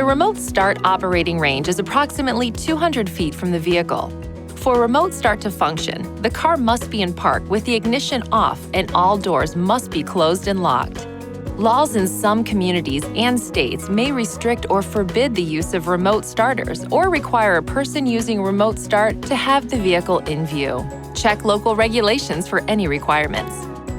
The remote start operating range is approximately 200 feet from the vehicle. For remote start to function, the car must be in park with the ignition off and all doors must be closed and locked. Laws in some communities and states may restrict or forbid the use of remote starters or require a person using remote start to have the vehicle in view. Check local regulations for any requirements.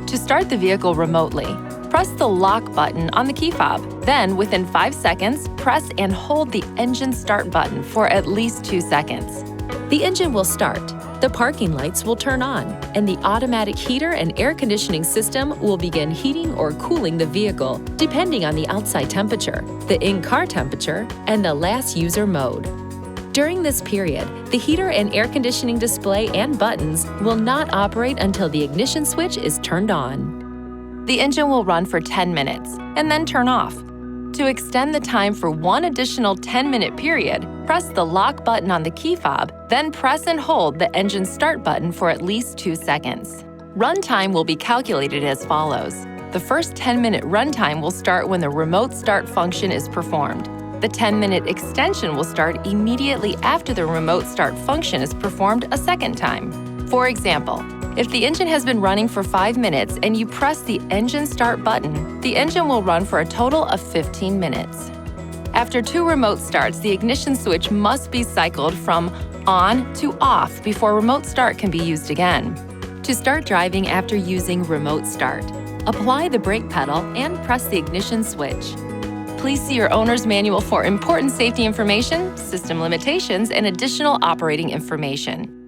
To start the vehicle remotely, press the lock button on the key fob. Then, within 5 seconds, press and hold the engine start button for at least 2 seconds. The engine will start, the parking lights will turn on, and the automatic heater and air conditioning system will begin heating or cooling the vehicle depending on the outside temperature, the in-car temperature, and the last user mode. During this period, the heater and air conditioning display and buttons will not operate until the ignition switch is turned on. The engine will run for 10 minutes and then turn off. To extend the time for one additional 10-minute period, press the lock button on the key fob, then press and hold the engine start button for at least 2 seconds. Runtime will be calculated as follows. The first 10-minute runtime will start when the remote start function is performed. The 10-minute extension will start immediately after the remote start function is performed a second time. For example, if the engine has been running for 5 minutes and you press the engine start button, the engine will run for a total of 15 minutes. After 2 remote starts, the ignition switch must be cycled from on to off before remote start can be used again. To start driving after using remote start, apply the brake pedal and press the ignition switch. Please see your owner's manual for important safety information, system limitations, and additional operating information.